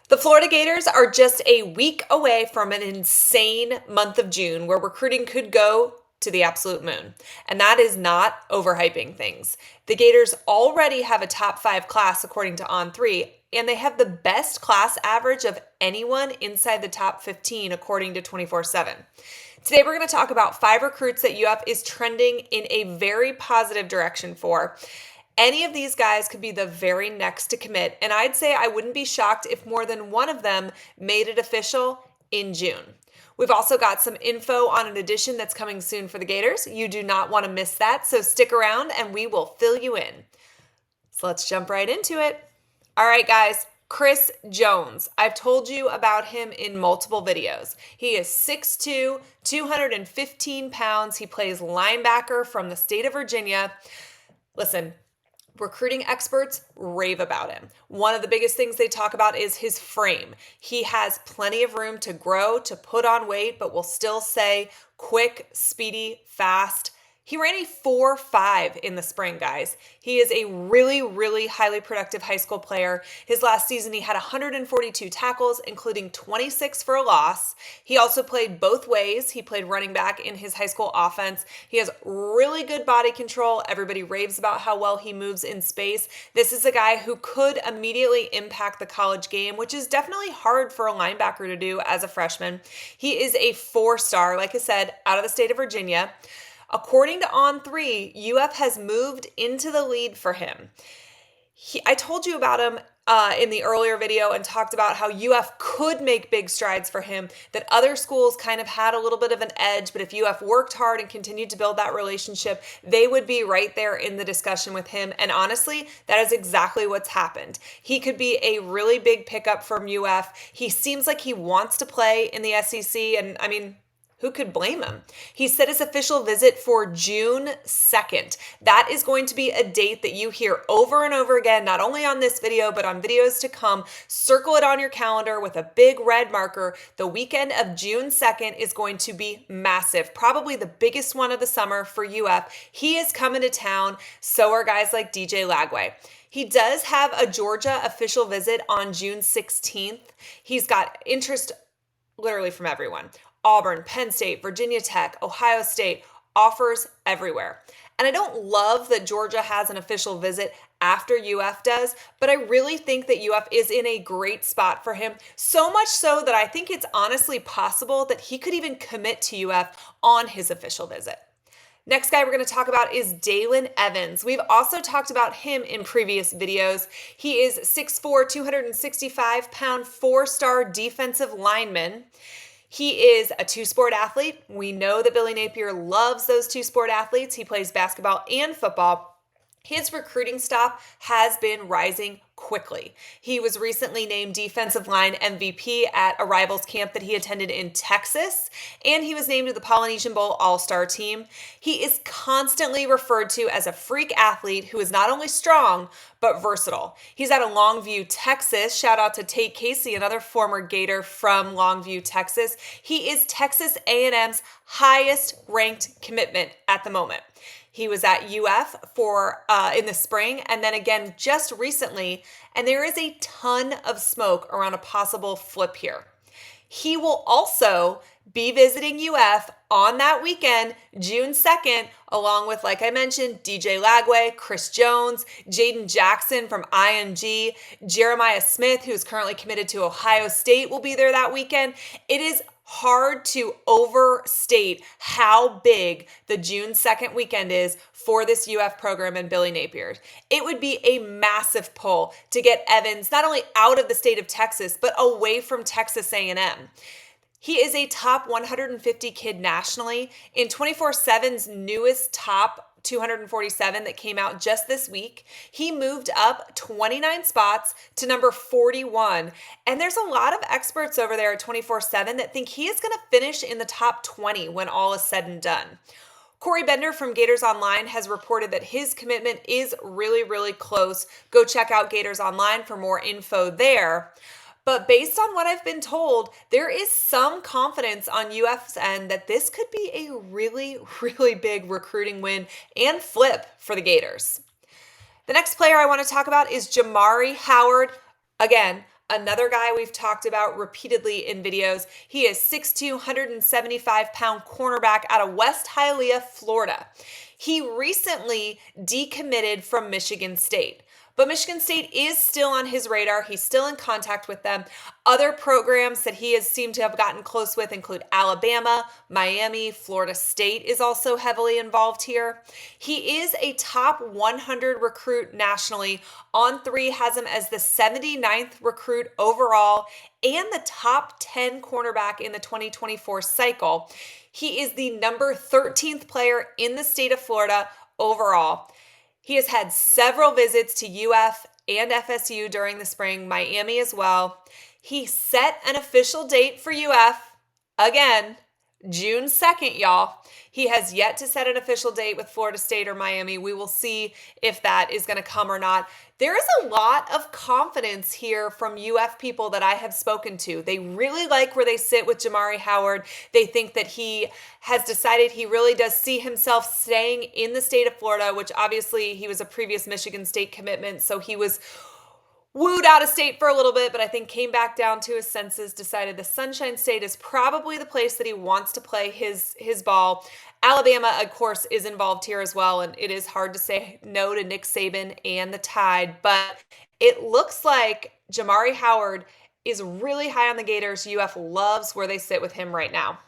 The Florida Gators are just a week away from an insane month of June where recruiting could go to the absolute moon. And that is not overhyping things. The Gators already have a top 5 class according to On3, and they have the best class average of anyone inside the top 15 according to 24/7. Today we're going to talk about 5 recruits that UF is trending in a very positive direction for. Any of these guys could be the very next to commit, and I'd say I wouldn't be shocked if more than one of them made it official in June. We've also got some info on an addition that's coming soon for the Gators. You do not want to miss that, so stick around and we will fill you in. So let's jump right into it. All right, guys. Chris Jones. I've told you about him in multiple videos. He is 6'2", 215 pounds. He plays linebacker from the state of Virginia. Listen, recruiting experts rave about him. One of the biggest things they talk about is his frame. He has plenty of room to grow, to put on weight, but will still say quick, speedy, fast. He ran a 4.5 in the spring, guys. He is a really, really highly productive high school player. His last season, he had 142 tackles, including 26 for a loss. He also played both ways. He played running back in his high school offense. He has really good body control. Everybody raves about how well he moves in space. This is a guy who could immediately impact the college game, which is definitely hard for a linebacker to do as a freshman. He is a 4-star, like I said, out of the state of Virginia. According to On3, UF has moved into the lead for him. I told you about him in the earlier video and talked about how UF could make big strides for him, that other schools kind of had a little bit of an edge, but if UF worked hard and continued to build that relationship, they would be right there in the discussion with him. And honestly, that is exactly what's happened. He could be a really big pickup from UF. He seems like he wants to play in the SEC, and I mean, who could blame him? He set his official visit for June 2nd. That is going to be a date that you hear over and over again, not only on this video, but on videos to come. Circle it on your calendar with a big red marker. The weekend of June 2nd is going to be massive, probably the biggest one of the summer for UF. He is coming to town. So are guys like DJ Lagway. He does have a Georgia official visit on June 16th. He's got interest literally from everyone. Auburn, Penn State, Virginia Tech, Ohio State, offers everywhere. And I don't love that Georgia has an official visit after UF does, but I really think that UF is in a great spot for him, so much so that I think it's honestly possible that he could even commit to UF on his official visit. Next guy we're going to talk about is Dalen Evans. We've also talked about him in previous videos. He is 6'4", 265-pound, 4-star defensive lineman. He is a 2-sport athlete. We know that Billy Napier loves those 2-sport athletes. He plays basketball and football. His recruiting stock has been rising quickly. He was recently named defensive line MVP at a rivals camp that he attended in Texas, and he was named to the Polynesian Bowl All-Star team. He is constantly referred to as a freak athlete who is not only strong, but versatile. He's out of Longview, Texas. Shout out to Tate Casey, another former Gator from Longview, Texas. He is Texas A&M's highest ranked commitment at the moment. He was at UF in the spring and then again just recently, and there is a ton of smoke around a possible flip here. He will also be visiting UF on that weekend, June 2nd, along with, like I mentioned, DJ Lagway, Chris Jones, Jaden Jackson from IMG, Jeremiah Smith, who is currently committed to Ohio State, will be there that weekend. It is hard to overstate how big the June 2nd weekend is for this UF program and Billy Napier. It would be a massive pull to get Evans not only out of the state of Texas, but away from Texas A&M. He is a top 150 kid nationally. In 24/7's newest top 247 that came out just this week, he moved up 29 spots to number 41. And there's a lot of experts over there at 24/7 that think he is going to finish in the top 20 when all is said and done. Corey Bender from Gators Online has reported that his commitment is really, really close. Go check out Gators Online for more info there. But based on what I've been told, there is some confidence on UF's end that this could be a really, really big recruiting win and flip for the Gators. The next player I want to talk about is Jamari Howard. Again, another guy we've talked about repeatedly in videos. He is 6'2", 175-pound cornerback out of West Hialeah, Florida. He recently decommitted from Michigan State. But Michigan State is still on his radar. He's still in contact with them. Other programs that he has seemed to have gotten close with include Alabama, Miami, Florida State is also heavily involved here. He is a top 100 recruit nationally. On3 has him as the 79th recruit overall and the top 10 cornerback in the 2024 cycle. He is the number 13th player in the state of Florida overall. He has had several visits to UF and FSU during the spring, Miami as well. He set an official date for UF, again, June 2nd, y'all. He has yet to set an official date with Florida State or Miami. We will see if that is going to come or not. There is a lot of confidence here from UF people that I have spoken to. They really like where they sit with Jamari Howard. They think that he has decided he really does see himself staying in the state of Florida, which obviously he was a previous Michigan State commitment, so he was wooed out of state for a little bit, but I think came back down to his senses, decided the Sunshine State is probably the place that he wants to play his ball. Alabama, of course, is involved here as well, and it is hard to say no to Nick Saban and the Tide, but it looks like Jamari Howard is really high on the Gators. UF loves where they sit with him right now.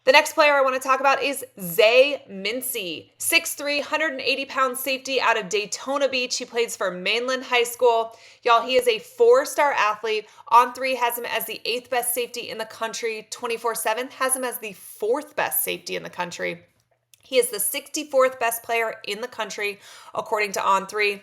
The next player I want to talk about is Zay Mincey, 6'3", 180-pound safety out of Daytona Beach. He plays for Mainland High School. Y'all, he is a 4-star athlete. On3 has him as the 8th best safety in the country. 24/7 has him as the 4th best safety in the country. He is the 64th best player in the country, according to On3.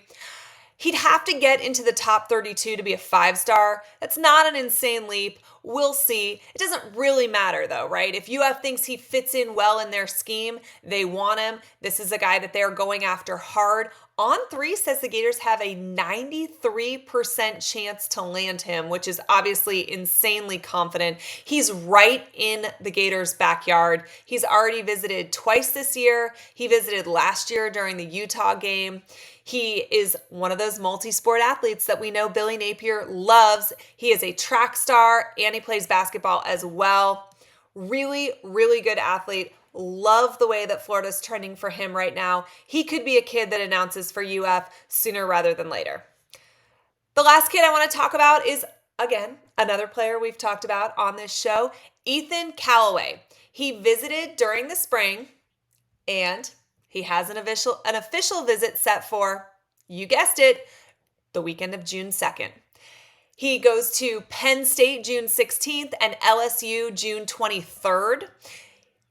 He'd have to get into the top 32 to be a 5-star. That's not an insane leap. We'll see. It doesn't really matter though, right? If UF thinks he fits in well in their scheme, they want him. This is a guy that they're going after hard. On3 says the Gators have a 93% chance to land him, which is obviously insanely confident. He's right in the Gators' backyard. He's already visited twice this year. He visited last year during the Utah game. He is one of those multi-sport athletes that we know Billy Napier loves. He is a track star and he plays basketball as well. Really, really good athlete. Love the way that Florida's trending for him right now. He could be a kid that announces for UF sooner rather than later. The last kid I want to talk about is, again, another player we've talked about on this show, Ethan Callaway. He visited during the spring and he has an official visit set for, you guessed it, the weekend of June 2nd. He goes to Penn State June 16th and LSU June 23rd.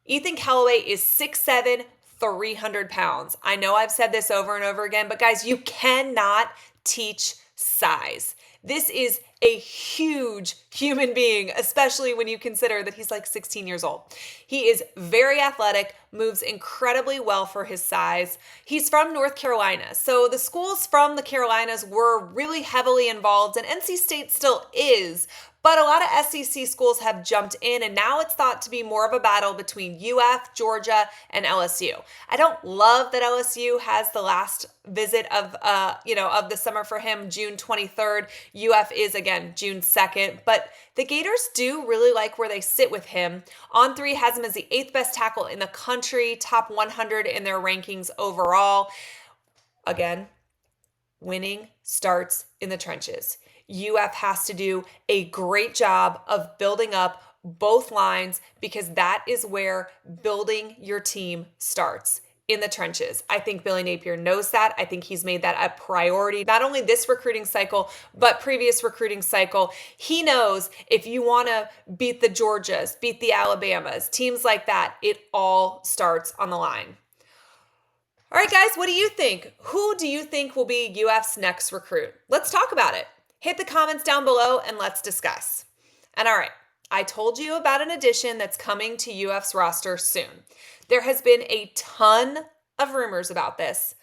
Ethan Callaway is 6'7", 300 pounds. I know I've said this over and over again, but guys, you cannot teach size. This is a huge human being, especially when you consider that he's like 16 years old. He is very athletic, moves incredibly well for his size. He's from North Carolina. So the schools from the Carolinas were really heavily involved, and NC State still is. But a lot of SEC schools have jumped in, and now it's thought to be more of a battle between UF, Georgia, and LSU. I don't love that LSU has the last visit of the summer for him, June 23rd. UF is, again, June 2nd. But the Gators do really like where they sit with him. On3 has him as the 8th best tackle in the country, top 100 in their rankings overall. Again, winning starts in the trenches. UF has to do a great job of building up both lines because that is where building your team starts, in the trenches. I think Billy Napier knows that. I think he's made that a priority, not only this recruiting cycle, but previous recruiting cycle. He knows if you want to beat the Georgias, beat the Alabamas, teams like that, it all starts on the line. All right, guys, what do you think? Who do you think will be UF's next recruit? Let's talk about it. Hit the comments down below and let's discuss. And all right, I told you about an addition that's coming to UF's roster soon. There has been a ton of rumors about this,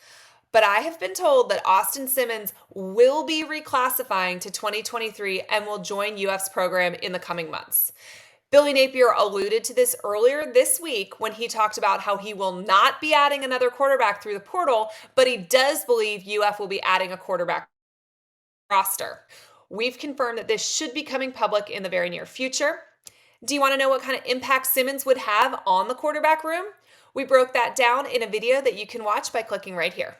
but I have been told that Austin Simmons will be reclassifying to 2023 and will join UF's program in the coming months. Billy Napier alluded to this earlier this week when he talked about how he will not be adding another quarterback through the portal, but he does believe UF will be adding a quarterback roster. We've confirmed that this should be coming public in the very near future. Do you want to know what kind of impact Simmons would have on the quarterback room? We broke that down in a video that you can watch by clicking right here.